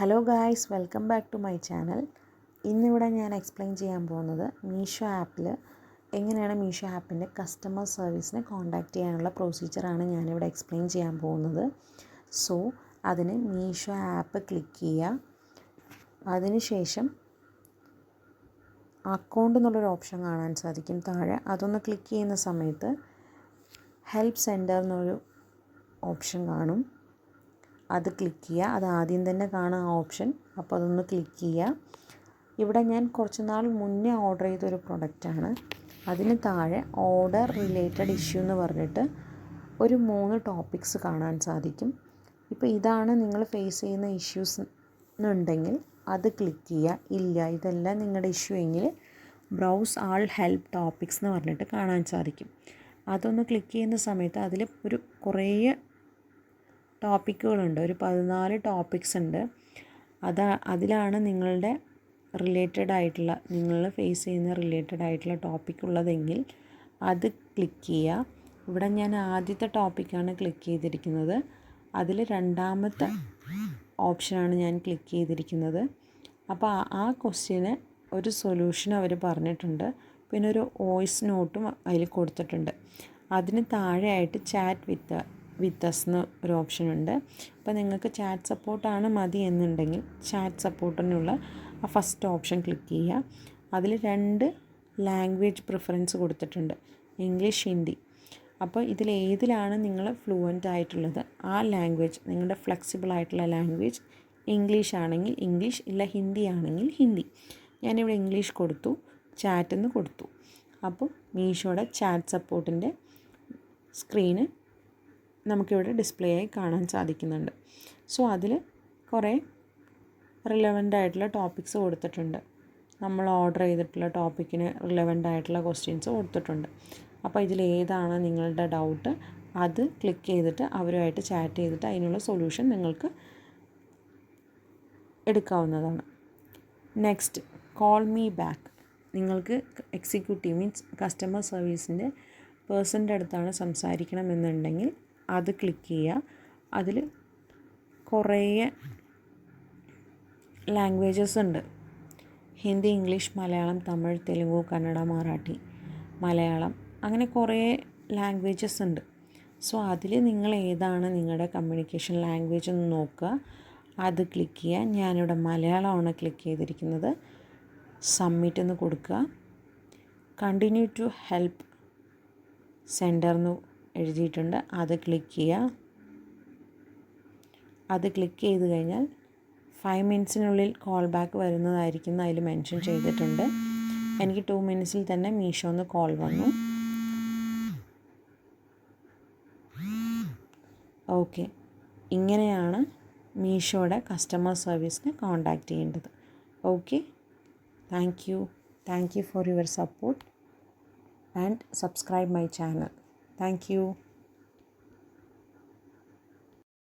Hello guys, welcome back to my channel. ഇന്നിവിടെ ഞാൻ explain ചെയ്യാൻ പോകുന്നത് മീഷോ ആപ്പിൽ എങ്ങനെയാണ് മീഷോ ആപ്പിൻ്റെ കസ്റ്റമർ സർവീസിനെ കോൺടാക്റ്റ് ചെയ്യാനുള്ള പ്രൊസീജിയറാണ് ഞാനിവിടെ എക്സ്പ്ലെയിൻ ചെയ്യാൻ പോകുന്നത്. സോ അതിന് മീഷോ ആപ്പ് ക്ലിക്ക് ചെയ്യുക. അതിനുശേഷം അക്കൗണ്ട് എന്നുള്ളൊരു ഓപ്ഷൻ കാണാൻ സാധിക്കും താഴെ. അതൊന്ന് ക്ലിക്ക് ചെയ്യുന്ന സമയത്ത് ഹെൽപ്പ് സെൻറ്റർ എന്നൊരു ഓപ്ഷൻ കാണും. അത് ക്ലിക്ക് ചെയ്യുക. അത് ആദ്യം തന്നെ കാണും ആ ഓപ്ഷൻ. അപ്പോൾ അതൊന്ന് ക്ലിക്ക് ചെയ്യുക. ഇവിടെ ഞാൻ കുറച്ച് നാൾ മുന്നേ ഓർഡർ ചെയ്തൊരു പ്രൊഡക്റ്റാണ്. അതിന് താഴെ ഓർഡർ റിലേറ്റഡ് ഇഷ്യൂ എന്ന് പറഞ്ഞിട്ട് ഒരു 3 ടോപ്പിക്സ് കാണാൻ സാധിക്കും. ഇപ്പോൾ ഇതാണ് നിങ്ങൾ ഫേസ് ചെയ്യുന്ന ഇഷ്യൂസ് എന്നുണ്ടെങ്കിൽ അത് ക്ലിക്ക് ചെയ്യുക. ഇല്ല, ഇതെല്ലാം നിങ്ങളുടെ ഇഷ്യൂ എങ്കിൽ ബ്രൗസ് ആൾ ഹെൽപ്പ് ടോപ്പിക്സ് എന്ന് പറഞ്ഞിട്ട് കാണാൻ സാധിക്കും. അതൊന്ന് ക്ലിക്ക് ചെയ്യുന്ന സമയത്ത് അതിൽ കുറേ ടോപ്പിക്കുകളുണ്ട്. ഒരു 14 ടോപ്പിക്സ് ഉണ്ട്. അതിലാണ് നിങ്ങളുടെ റിലേറ്റഡ് ആയിട്ടുള്ള നിങ്ങൾ ഫേസ് ചെയ്യുന്ന റിലേറ്റഡ് ആയിട്ടുള്ള ടോപ്പിക് ഉള്ളതെങ്കിൽ അത് ക്ലിക്ക് ചെയ്യുക. ഇവിടെ ഞാൻ ആദ്യത്തെ ടോപ്പിക്കാണ് ക്ലിക്ക് ചെയ്തിരിക്കുന്നത്. അതിൽ രണ്ടാമത്തെ ഓപ്ഷനാണ് ഞാൻ ക്ലിക്ക് ചെയ്തിരിക്കുന്നത്. അപ്പോൾ ആ ക്വസ്റ്റ്യന് ഒരു സൊല്യൂഷൻ അവർ പറഞ്ഞിട്ടുണ്ട്. പിന്നെ ഒരു വോയിസ് നോട്ടും അതിൽ കൊടുത്തിട്ടുണ്ട്. അതിന് താഴെയായിട്ട് ചാറ്റ് വിത്ത് അസ് എന്ന് ഒരു ഓപ്ഷൻ ഉണ്ട്. അപ്പോൾ നിങ്ങൾക്ക് ചാറ്റ് സപ്പോർട്ടാണ് മതി എന്നുണ്ടെങ്കിൽ ചാറ്റ് സപ്പോർട്ടിനുള്ള ആ ഫസ്റ്റ് ഓപ്ഷൻ ക്ലിക്ക് ചെയ്യുക. അതിൽ 2 ലാംഗ്വേജ് പ്രിഫറൻസ് കൊടുത്തിട്ടുണ്ട്, ഇംഗ്ലീഷ്, ഹിന്ദി. അപ്പോൾ ഇതിലേതിലാണ് നിങ്ങൾ ഫ്ലുവൻ്റ് ആയിട്ടുള്ളത് ആ ലാംഗ്വേജ്, നിങ്ങളുടെ ഫ്ലെക്സിബിൾ ആയിട്ടുള്ള ലാംഗ്വേജ് ഇംഗ്ലീഷ് ആണെങ്കിൽ ഇംഗ്ലീഷ്, ഇല്ല ഹിന്ദി ആണെങ്കിൽ ഹിന്ദി. ഞാനിവിടെ ഇംഗ്ലീഷ് കൊടുത്തു, ചാറ്റ് എന്ന് കൊടുത്തു. അപ്പോൾ മീഷോയുടെ ചാറ്റ് സപ്പോർട്ടിൻ്റെ സ്ക്രീന് നമുക്കിവിടെ ഡിസ്പ്ലേ ആയി കാണാൻ സാധിക്കുന്നുണ്ട്. സോ അതിൽ കുറേ റിലവൻ്റ് ആയിട്ടുള്ള ടോപ്പിക്സ് കൊടുത്തിട്ടുണ്ട്. നമ്മൾ ഓർഡർ ചെയ്തിട്ടുള്ള ടോപ്പിക്കിന് റിലവൻ്റ് ആയിട്ടുള്ള ക്വസ്റ്റ്യൻസ് കൊടുത്തിട്ടുണ്ട്. അപ്പോൾ ഇതിലേതാണ് നിങ്ങളുടെ ഡൗട്ട് അത് ക്ലിക്ക് ചെയ്തിട്ട് അവരുമായിട്ട് ചാറ്റ് ചെയ്തിട്ട് അതിനുള്ള സൊല്യൂഷൻ നിങ്ങൾക്ക് എടുക്കാവുന്നതാണ്. Next, call me back. നിങ്ങൾക്ക് എക്സിക്യൂട്ടീവ് മീൻസ് കസ്റ്റമർ സർവീസിൻ്റെ പേഴ്സൻ്റെ അടുത്താണ് സംസാരിക്കണമെന്നുണ്ടെങ്കിൽ അത് ക്ലിക്ക് ചെയ്യുക. അതിൽ കുറേ ലാംഗ്വേജസ് ഉണ്ട്. ഹിന്ദി, ഇംഗ്ലീഷ്, മലയാളം, തമിഴ്, തെലുങ്ക്, കന്നഡ, മറാഠി, മലയാളം, അങ്ങനെ കുറേ ലാംഗ്വേജസ് ഉണ്ട്. സോ അതിൽ നിങ്ങൾ ഏതാണ് നിങ്ങളുടെ കമ്മ്യൂണിക്കേഷൻ ലാംഗ്വേജ് എന്ന് നോക്കുക, അത് ക്ലിക്ക് ചെയ്യുക. ഞാനിവിടെ മലയാളമാണ് ക്ലിക്ക് ചെയ്തിരിക്കുന്നത്. സബ്മിറ്റ് എന്ന് കൊടുക്കുക. കണ്ടിന്യൂ ടു ഹെൽപ്പ് സെൻറ്റർ എന്ന് എഴുതിയിട്ടുണ്ട്. അത് ക്ലിക്ക് ചെയ്യുക. അത് ക്ലിക്ക് ചെയ്ത് കഴിഞ്ഞാൽ 5 മിനിറ്റ്സിനുള്ളിൽ കോൾ ബാക്ക് വരുന്നതായിരിക്കും അതിൽ മെൻഷൻ ചെയ്തിട്ടുണ്ട്. എനിക്ക് 2 മിനിറ്റ്സിൽ തന്നെ മീഷോന്ന് കോൾ വന്നു. ഓക്കെ, ഇങ്ങനെയാണ് മീഷോയുടെ കസ്റ്റമർ സർവീസിനെ കോൺടാക്റ്റ് ചെയ്യേണ്ടത്. Okay, thank you for your support and subscribe my channel. Thank you.